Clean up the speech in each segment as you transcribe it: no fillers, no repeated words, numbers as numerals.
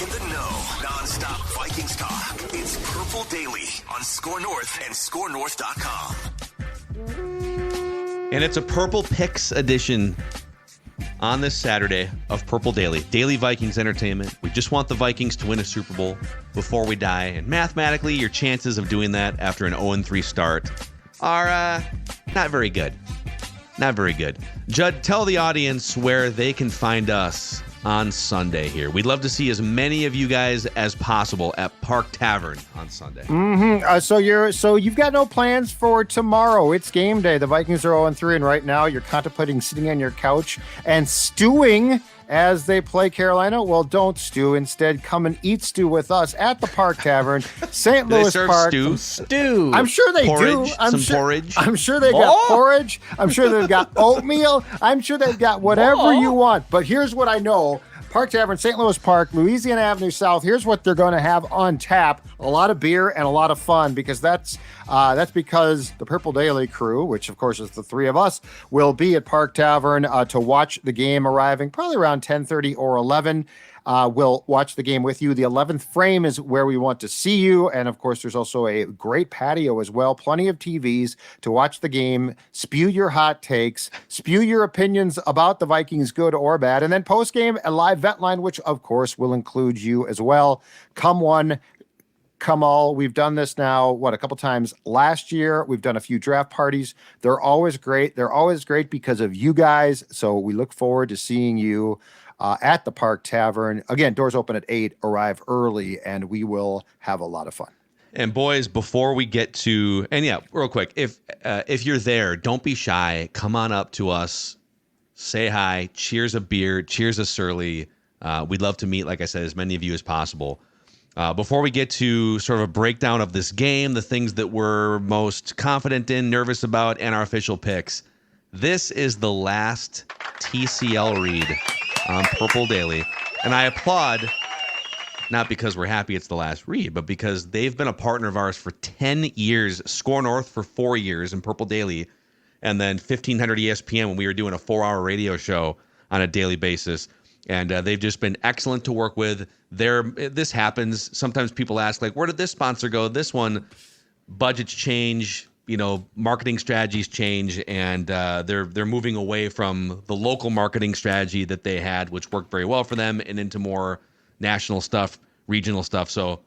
In the know, non-stop Vikings talk. It's Purple Daily on Score North and ScoreNorth.com. And it's a Purple Picks edition on this Saturday of Purple Daily. Daily Vikings entertainment. We just want the Vikings to win a Super Bowl before we die. And mathematically, your chances of doing that after an 0-3 start are not very good. Not very good. Judd, tell the audience where they can find us on Sunday here. We'd love to see as many of you guys as possible at Park Tavern on Sunday. So you've got no plans for tomorrow. It's game day. The Vikings are 0-3, and right now you're contemplating sitting on your couch and stewing as they play Carolina. Well, don't stew. Instead, come and eat stew with us at the Park Tavern, St. Louis Park. Stew. I'm sure they porridge, do. Porridge. I'm sure they've got porridge. I'm sure they've got oatmeal. I'm sure they've got whatever you want. But here's what I know. Park Tavern, St. Louis Park, Louisiana Avenue South. Here's what they're going to have on tap: a lot of beer and a lot of fun, because that's because the Purple Daily crew, which of course is the three of us, will be at Park Tavern to watch the game, arriving probably around 10:30 or 11. We'll watch the game with you. The 11th frame is where we want to see you. And of course, there's also a great patio as well. Plenty of TVs to watch the game, spew your hot takes, spew your opinions about the Vikings, good or bad. And then post-game, a live vent line, which of course will include you as well. Come one, come all. We've done this now, a couple times last year. We've done a few draft parties. They're always great. They're always great because of you guys. So we look forward to seeing you at the Park Tavern. Again, doors open at 8, arrive early, and we will have a lot of fun. And boys, before we get to, and yeah, real quick, if you're there, don't be shy. Come on up to us, say hi, cheers a beer, cheers a surly. We'd love to meet, like I said, as many of you as possible. Before we get to sort of a breakdown of this game, the things that we're most confident in, nervous about, and our official picks, this is the last TCL read on Purple Daily. And I applaud, not because we're happy it's the last read, but because they've been a partner of ours for 10 years, Score North for 4 years, and Purple Daily, and then 1500 ESPN when we were doing a 4-hour radio show on a daily basis. And they've just been excellent to work with. This happens. Sometimes people ask, like, where did this sponsor go? This one, budgets change, marketing strategies change, and they're moving away from the local marketing strategy that they had, which worked very well for them, and into more national stuff, regional stuff. So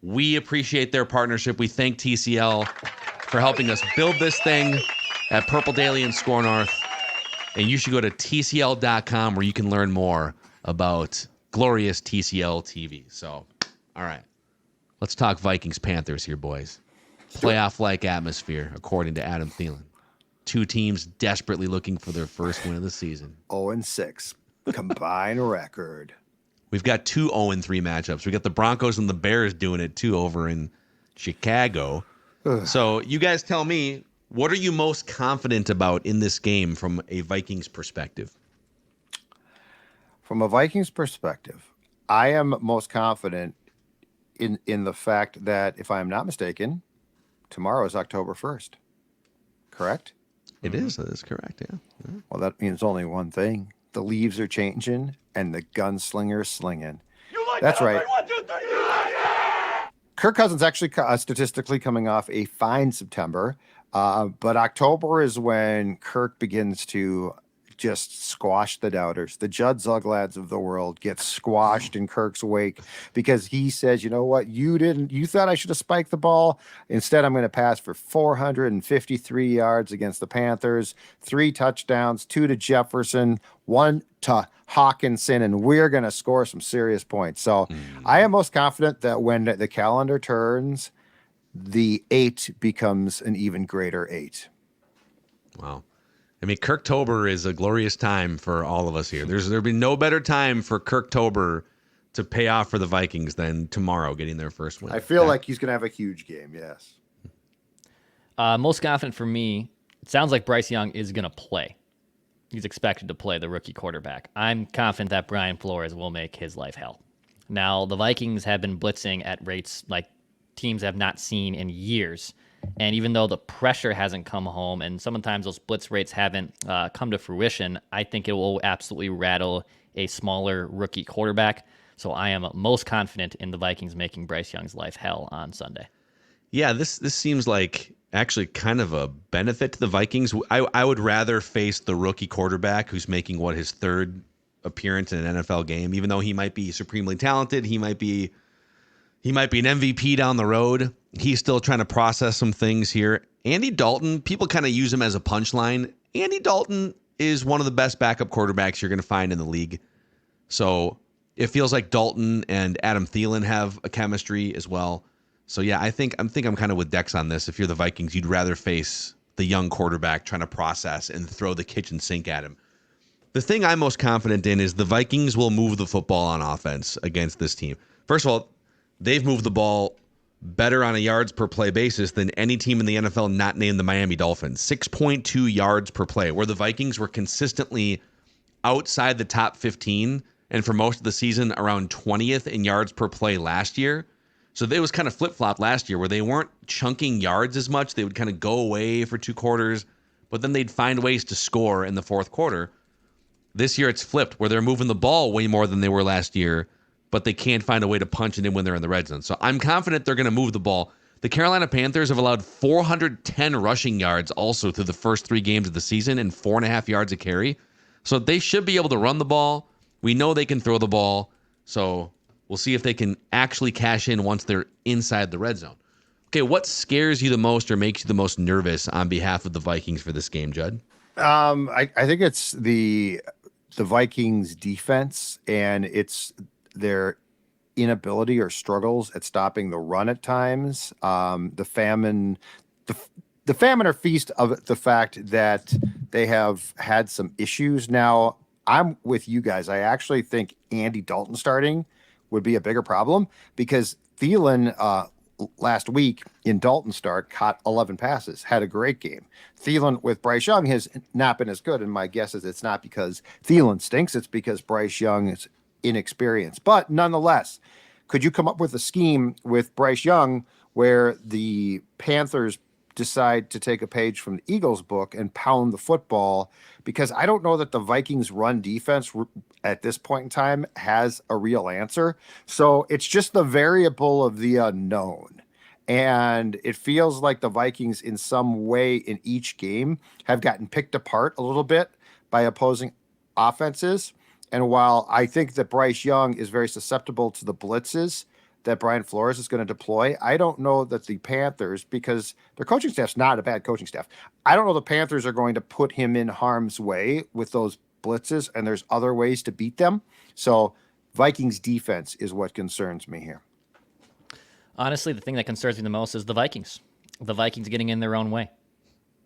we appreciate their partnership. We thank TCL for helping us build this thing at Purple Daily and Score North. And you should go to TCL.com where you can learn more about glorious TCL TV. So, all right, let's talk Vikings Panthers here, boys. Playoff-like atmosphere, according to Adam Thielen. Two teams desperately looking for their first win of the season. 0-6 combined record. We've got two 0-3 matchups. We got the Broncos and the Bears doing it too over in Chicago. So you guys tell me, what are you most confident about in this game from a Vikings perspective? From a Vikings perspective, I am most confident in the fact that, if I am not mistaken, tomorrow is October 1st. Correct? It is. That is correct, yeah. Well, that means only one thing. The leaves are changing and the gunslinger's slinging. That's right. 1, 2, 3. Kirk Cousins actually statistically coming off a fine September. But October is when Kirk begins to just squash the doubters. The Judd Zuglads of the world get squashed in Kirk's wake because he says, you know what, you thought I should have spiked the ball. Instead, I'm going to pass for 453 yards against the Panthers, 3 touchdowns, 2 to Jefferson, 1 to Hawkinson, and we're going to score some serious points. So I am most confident that when the calendar turns, the 8 becomes an even greater 8. Wow. I mean, Kirktober is a glorious time for all of us here. There'll be no better time for Kirktober to pay off for the Vikings than tomorrow getting their first win. I feel like he's going to have a huge game, yes. Most confident for me, it sounds like Bryce Young is going to play. He's expected to play, the rookie quarterback. I'm confident that Brian Flores will make his life hell. Now, the Vikings have been blitzing at rates like teams have not seen in years. And even though the pressure hasn't come home and sometimes those blitz rates haven't come to fruition, I think it will absolutely rattle a smaller rookie quarterback. So I am most confident in the Vikings making Bryce Young's life hell on Sunday. Yeah, this seems like actually kind of a benefit to the Vikings. I would rather face the rookie quarterback who's making his third appearance in an NFL game, even though he might be supremely talented. He might be an MVP down the road. He's still trying to process some things here. Andy Dalton, people kind of use him as a punchline. Andy Dalton is one of the best backup quarterbacks you're going to find in the league. So it feels like Dalton and Adam Thielen have a chemistry as well. So yeah, I'm kind of with Dex on this. If you're the Vikings, you'd rather face the young quarterback trying to process and throw the kitchen sink at him. The thing I'm most confident in is the Vikings will move the football on offense against this team. First of all, they've moved the ball better on a yards per play basis than any team in the NFL not named the Miami Dolphins. 6.2 yards per play, where the Vikings were consistently outside the top 15 and for most of the season around 20th in yards per play last year. So it was kind of flip-flop last year where they weren't chunking yards as much. They would kind of go away for 2 quarters, but then they'd find ways to score in the fourth quarter. This year it's flipped where they're moving the ball way more than they were last year, but they can't find a way to punch it in when they're in the red zone. So I'm confident they're going to move the ball. The Carolina Panthers have allowed 410 rushing yards also through the first 3 games of the season and 4.5 yards a carry. So they should be able to run the ball. We know they can throw the ball. So we'll see if they can actually cash in once they're inside the red zone. Okay, what scares you the most or makes you the most nervous on behalf of the Vikings for this game, Judd? I think it's the Vikings defense, and it's their inability or struggles at stopping the run at times. The famine or feast of the fact that they have had some issues. Now, I'm with you guys. I actually think Andy Dalton starting would be a bigger problem because Thielen last week in Dalton's start caught 11 passes, had a great game. Thielen with Bryce Young has not been as good, and my guess is it's not because Thielen stinks, it's because Bryce Young is inexperienced. But nonetheless, could you come up with a scheme with Bryce Young where the Panthers decide to take a page from the Eagles book and pound the football? Because I don't know that the Vikings run defense at this point in time has a real answer. So it's just the variable of the unknown. And it feels like the Vikings in some way in each game have gotten picked apart a little bit by opposing offenses. And while I think that Bryce Young is very susceptible to the blitzes that Brian Flores is going to deploy, I don't know that the Panthers, because their coaching staff's not a bad coaching staff, I don't know the Panthers are going to put him in harm's way with those blitzes, and there's other ways to beat them. So Vikings defense is what concerns me here. Honestly, the thing that concerns me the most is the Vikings. The Vikings getting in their own way.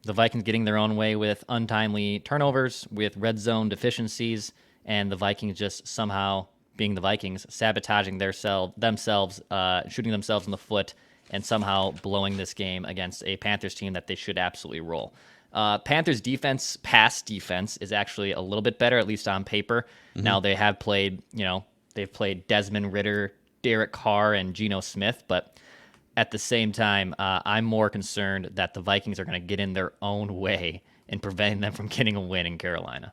The Vikings getting their own way with untimely turnovers, with red zone deficiencies, and the Vikings just somehow, being the Vikings, sabotaging themselves, shooting themselves in the foot, and somehow blowing this game against a Panthers team that they should absolutely roll. Panthers defense, pass defense, is actually a little bit better, at least on paper. Mm-hmm. Now they have played, they've played Desmond Ridder, Derek Carr, and Geno Smith, but at the same time, I'm more concerned that the Vikings are going to get in their own way and preventing them from getting a win in Carolina.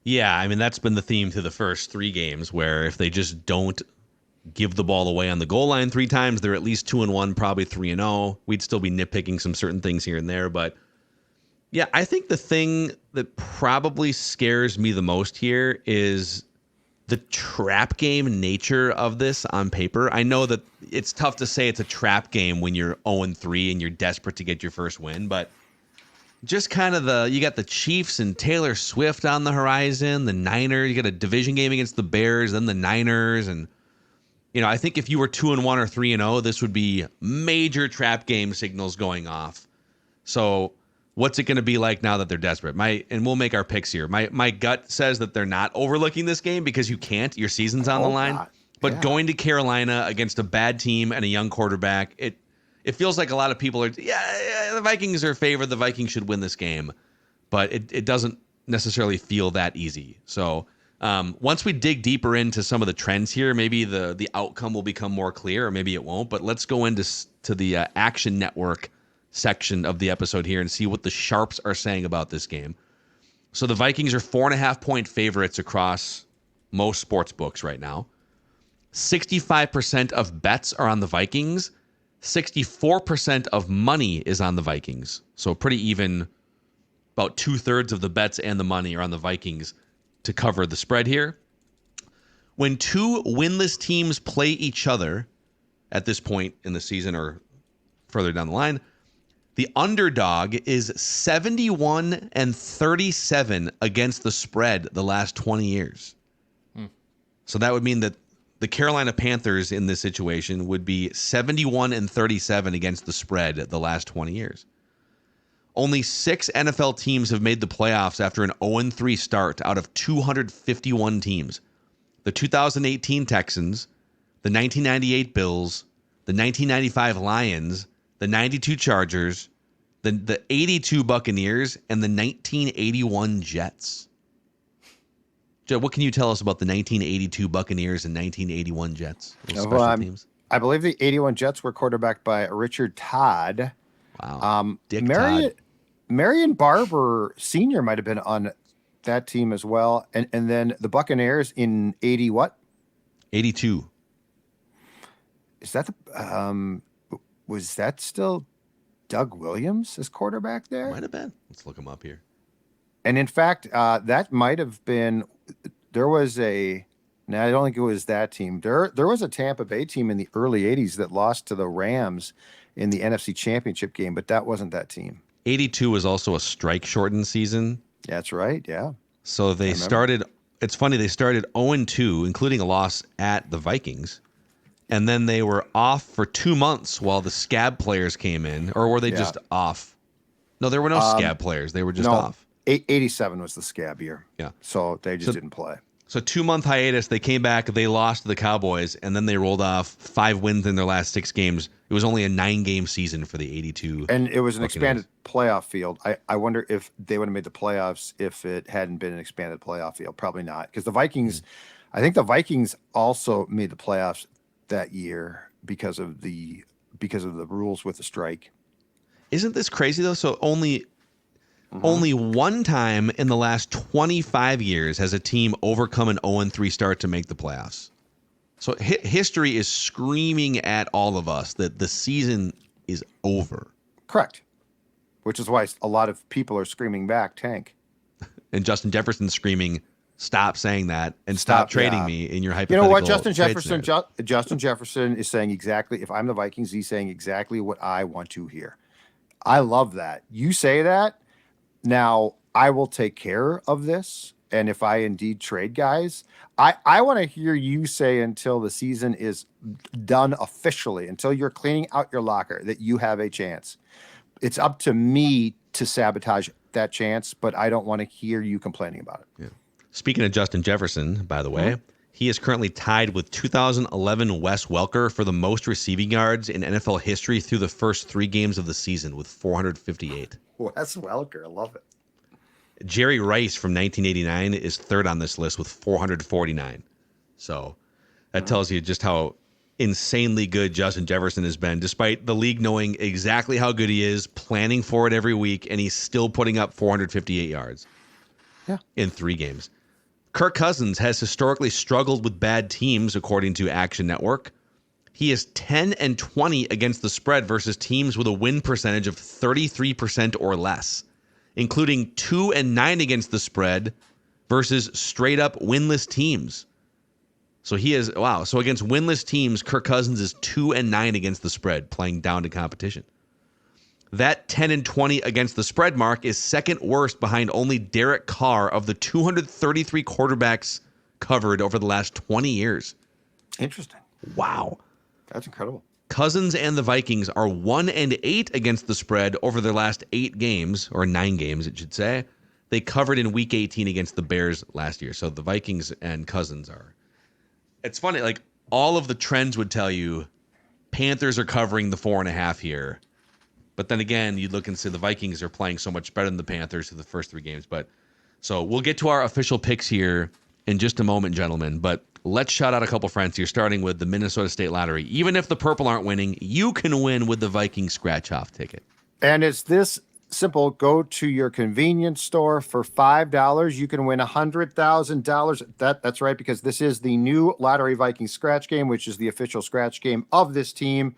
Yeah, I mean, that's been the theme through the first 3 games, where if they just don't give the ball away on the goal line 3 times, they're at least 2-1, probably 3-0. We'd still be nitpicking some certain things here and there. But yeah, I think the thing that probably scares me the most here is the trap game nature of this on paper. I know that it's tough to say it's a trap game when you're 0-3 and you're desperate to get your first win, but just kind of you got the Chiefs and Taylor Swift on the horizon, the Niners, you got a division game against the Bears, then the Niners. And, I think if you were 2-1 or 3-0, this would be major trap game signals going off. So what's it going to be like now that they're desperate? And we'll make our picks here. My gut says that they're not overlooking this game because you can't. Your season's on the line. Not. But Yeah. going to Carolina against a bad team and a young quarterback, it feels like a lot of people are, the Vikings are favored. The Vikings should win this game. But it doesn't necessarily feel that easy. So once we dig deeper into some of the trends here, maybe the outcome will become more clear, or maybe it won't. But let's go into the Action Network section of the episode here and see what the Sharps are saying about this game. So the Vikings are 4.5-point favorites across most sports books right now. 65% of bets are on the Vikings. 64% of money is on the Vikings. So pretty even. About 2/3 of the bets and the money are on the Vikings to cover the spread here. When two winless teams play each other at this point in the season or further down the line, the underdog is 71-37 against the spread the last 20 years. So that would mean that the Carolina Panthers in this situation would be 71-37 against the spread the last 20 years. Only 6 NFL teams have made the playoffs after an 0-3 start out of 251 teams. The 2018 Texans, the 1998 Bills, the 1995 Lions, the 92 Chargers, the 82 Buccaneers, and the 1981 Jets. Joe, what can you tell us about the 1982 Buccaneers and 1981 Jets? Those special teams? I believe the 81 Jets were quarterbacked by Richard Todd. Wow. Todd. Marion Barber Sr. might have been on that team as well. And then the Buccaneers in 80 what? 82. Is that the was that still Doug Williams as quarterback there? Might have been. Let's look him up here. And in fact, that might have been there was a now I don't think it was that team. There was a Tampa Bay team in the early 80s that lost to the Rams in the NFC Championship game, but that wasn't that team. 82 was also a strike-shortened season. That's right, yeah. So they started, it's funny, they started 0-2, including a loss at the Vikings. And then they were off for 2 months while the scab players came in. Or were they just off? No, there were no scab players. They were just off. 87 was the scab year. Yeah. So they just didn't play. So 2-month hiatus, they came back, they lost to the Cowboys, and then they rolled off 5 wins in their last 6 games. It was only a 9-game season for the 82. And it was an Buccaneers. expanded playoff field. I wonder if they would have made the playoffs if it hadn't been an expanded playoff field. Probably not. Because the Vikings, I think the Vikings also made the playoffs that year because of the rules with the strike. Isn't this crazy, though? So only one time in the last 25 years has a team overcome an 0-3 start to make the playoffs. So history is screaming at all of us that the season is over. Correct. Which is why a lot of people are screaming back, tank. And Justin Jefferson screaming, stop saying that and stop trading me in your hypothetical. You know what, Justin Jefferson is saying exactly, if I'm the Vikings, he's saying exactly what I want to hear. I love that. You say that. Now, I will take care of this. And if I indeed trade guys, I want to hear you say until the season is done officially, until you're cleaning out your locker, that you have a chance. It's up to me to sabotage that chance, but I don't want to hear you complaining about it. Yeah. Speaking of Justin Jefferson, by the way, he is currently tied with 2011 Wes Welker for the most receiving yards in NFL history through the first 3 games of the season with 458. Wes Welker, I love it. Jerry Rice from 1989 is third on this list with 449. So that tells you just how insanely good Justin Jefferson has been, despite the league knowing exactly how good he is, planning for it every week, and he's still putting up 458 yards in 3 games. Kirk Cousins has historically struggled with bad teams, according to Action Network. He is 10-20 against the spread versus teams with a win percentage of 33% or less, including 2-9 against the spread versus straight up winless teams. So he is, wow. So against winless teams, Kirk Cousins is 2-9 against the spread, playing down to competition. That 10-20 against the spread mark is second worst behind only Derek Carr of the 233 quarterbacks covered over the last 20 years. Interesting. Wow. That's incredible. Cousins and the Vikings are 1-8 against the spread over their last 8 games, or 9 games, it should say. They covered in Week 18 against the Bears last year. So the Vikings and Cousins are. It's funny, like all of the trends would tell you Panthers are covering the 4.5 here. But then again, you look and say the Vikings are playing so much better than the Panthers through the first 3 games. But so we'll get to our official picks here in just a moment, gentlemen. But let's shout out a couple friends here, starting with the Minnesota State Lottery. Even if the Purple aren't winning, you can win with the Vikings scratch-off ticket. And it's this simple. Go to your convenience store for $5. You can win $100,000. That's right, because this is the new Lottery Vikings scratch game, which is the official scratch game of this team.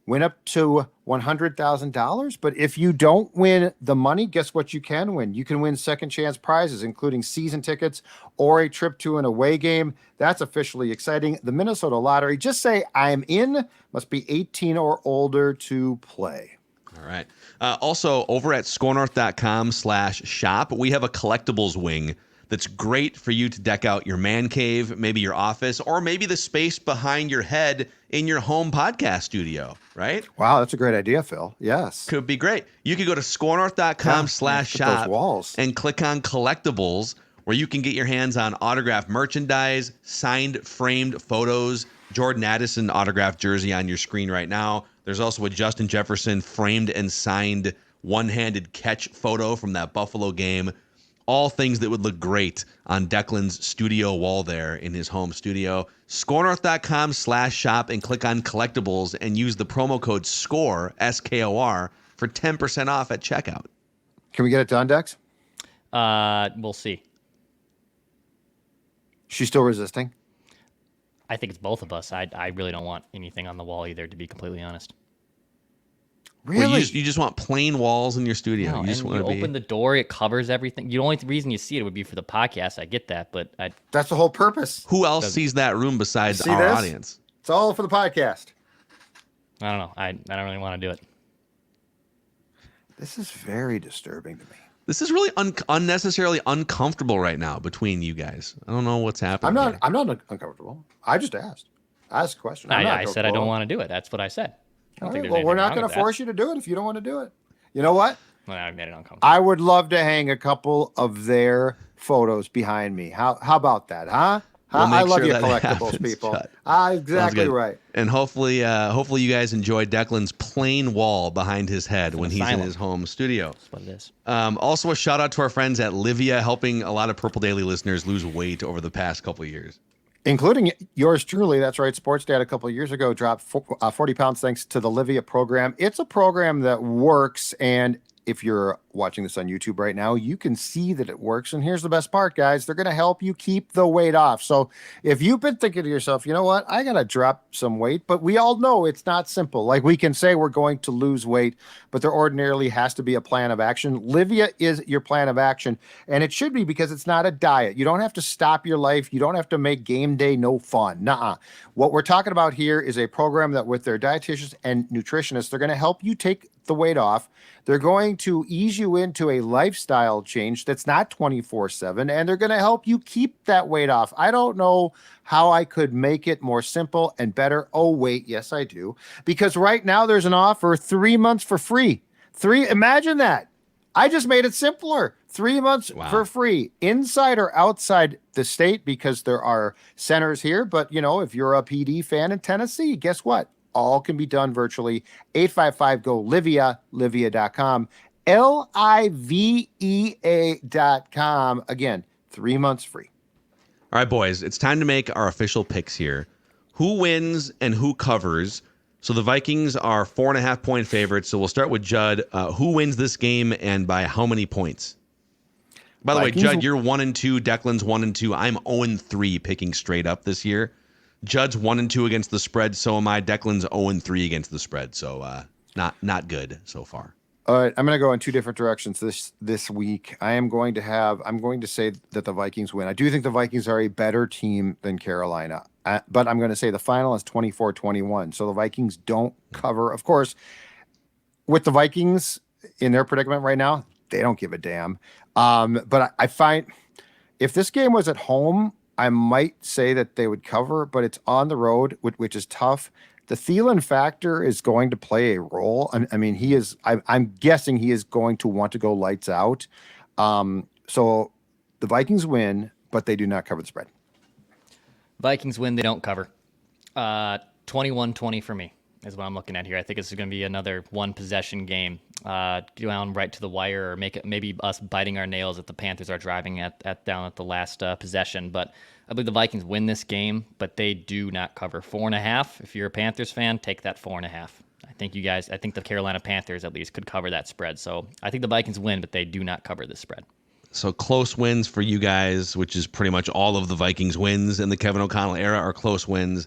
Win up to $100,000. But if you don't win the money, guess what you can win? You can win second chance prizes, including season tickets or a trip to an away game. That's officially exciting. The Minnesota Lottery. Just say I'm in. Must be 18 or older to play. All right. Also, over at scorenorth.com/shop, we have a collectibles wing that's great for you to deck out your man cave, maybe your office, or maybe the space behind your head in your home podcast studio, right? Wow, that's a great idea, Phil. Yes. Could be great. You could go to scorenorth.com/shop and click on collectibles, where you can get your hands on autographed merchandise, signed framed photos, Jordan Addison autographed jersey on your screen right now. There's also a Justin Jefferson framed and signed one-handed catch photo from that Buffalo game. All things that would look great on Declan's studio wall there in his home studio. Scorenorth.com/shop and click on collectibles and use the promo code SCORE, SKOR, for 10% off at checkout. Can we get it done, Dex? We'll see. She's still resisting. I think it's both of us. I really don't want anything on the wall either, to be completely honest. Really? Well, you just want plain walls in your studio. No, you just and want you to open the door, it covers everything. The only reason you see it would be for the podcast. I get that, but That's the whole purpose. Who else sees that room besides See our this? audience? It's all for the podcast. I don't know. I don't really want to do it. This is very disturbing to me. This is really unnecessarily uncomfortable right now between you guys. I don't know what's happening. I'm not uncomfortable. I just asked. I asked a question. I said I don't want to do it. That's what I said. I don't think there's we're anything not wrong going with to that. force you to do it if you don't want to do it. You know what? Well, I made it uncomfortable. I would love to hang a couple of their photos behind me. How about that, huh? We'll I make love sure you that collectibles, happens, people. Judd. Exactly Sounds good. right. And hopefully you guys enjoy Declan's plain wall behind his head when he's in asylum. his home studio. That's what it is. Also, a shout out to our friends at Livia, helping a lot of Purple Daily listeners lose weight over the past couple of years. Including yours truly. That's right. Sports Dad a couple of years ago dropped 40 pounds thanks to the Livia program. It's a program that works. And if you're watching this on YouTube right now, you can see that it works. And here's the best part, guys. They're going to help you keep the weight off. So if you've been thinking to yourself, you know what, I got to drop some weight, but we all know it's not simple. Like, we can say we're going to lose weight, but there ordinarily has to be a plan of action. Livia is your plan of action, and it should be, because it's not a diet. You don't have to stop your life. You don't have to make game day no fun. Nuh-uh. What we're talking about here is a program that, with their dietitians and nutritionists, they're going to help you take the weight off. They're going to ease you into a lifestyle change that's not 24/7, and they're going to help you keep that weight off. I don't know how I could make it more simple and better. Oh, wait, yes, I do. Because right now there's an offer, 3 months for free. Imagine that. I just made it simpler. 3 months for free, inside or outside the state, because there are centers here. But, if you're a PD fan in Tennessee, guess what? All can be done virtually. 855-GO-LIVIA, livia.com, LIVEA.com. Again, 3 months free. All right, boys, it's time to make our official picks here. Who wins and who covers? So the Vikings are 4.5-point favorites. So we'll start with Judd. Who wins this game and by how many points? By the way, Judd, you're 1-2. Declan's 1-2. I'm 0-3 picking straight up this year. Judd's 1-2 against the spread. So am I. Declan's 0-3 against the spread. So not good so far. All right, I'm going to go in two different directions this week. I'm going to say that the Vikings win. I do think the Vikings are a better team than Carolina, but I'm going to say the final is 24-21. So the Vikings don't cover. Of course, with the Vikings in their predicament right now, they don't give a damn. But I find if this game was at home, I might say that they would cover, but it's on the road, which is tough. The Thielen factor is going to play a role. I mean, he is. I'm guessing he is going to want to go lights out. So the Vikings win, but they do not cover the spread. Vikings win. They don't cover. 21-20 for me is what I'm looking at here. I think this is going to be another one possession game. Down right to the wire, or maybe us biting our nails if the Panthers are driving down at the last possession. But I believe the Vikings win this game, but they do not cover 4.5. If you're a Panthers fan, take that 4.5. think the Carolina Panthers at least could cover that spread. So I think the Vikings win, but they do not cover this spread. So close wins for you guys, which is pretty much all of the Vikings wins in the Kevin O'Connell era are close wins.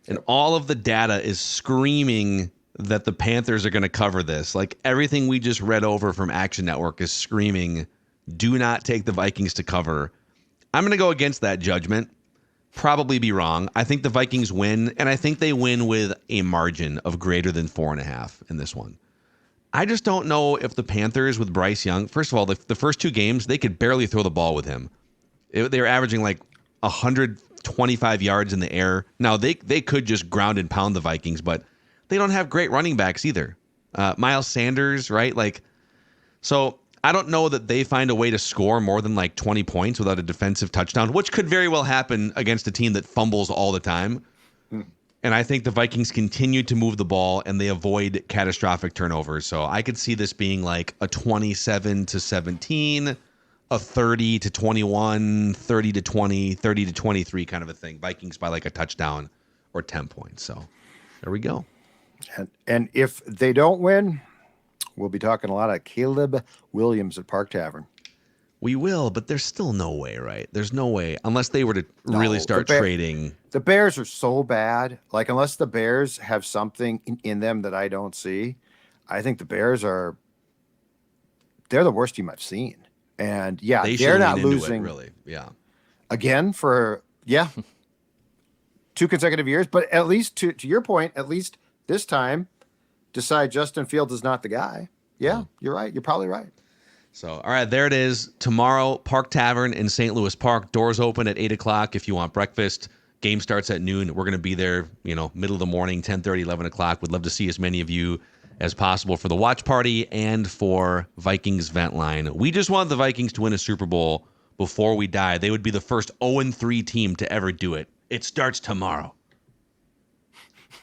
And all of the data is screaming that the Panthers are going to cover this. Like everything we just read over from Action Network is screaming, do not take the Vikings to cover. I'm going to go against that judgment. Probably be wrong. I think the Vikings win, and I think they win with a margin of greater than 4.5 in this one. I just don't know if the Panthers with Bryce Young, first of all, the first 2 games, they could barely throw the ball with him. They were averaging like 125 yards in the air. Now, they could just ground and pound the Vikings, but they don't have great running backs either. Miles Sanders, right? So I don't know that they find a way to score more than like 20 points without a defensive touchdown, which could very well happen against a team that fumbles all the time. And I think the Vikings continue to move the ball and they avoid catastrophic turnovers. So I could see this being like a 27-17, a 30-21, 30-20, 30-23 kind of a thing. Vikings by like a touchdown or 10 points. So there we go. And if they don't win, we'll be talking a lot of Caleb Williams at Park Tavern. We will, but there's still no way, right? There's no way unless they were to really start trading. The Bears are so bad. Like, unless the Bears have something in them that I don't see, I think the Bears they're the worst team I've seen. And yeah, they're not losing really. Yeah. Again for 2 consecutive years, but at least to your point, at least this time decide Justin Fields is not the guy. Yeah, you're right. You're probably right. So, all right, there it is. Tomorrow, Park Tavern in St. Louis Park. Doors open at 8 o'clock if you want breakfast. Game starts at noon. We're going to be there, middle of the morning, 10:30, 11 o'clock. We'd love to see as many of you as possible for the watch party and for Vikings Vent Line. We just want the Vikings to win a Super Bowl before we die. They would be the first 0-3 team to ever do it. It starts tomorrow.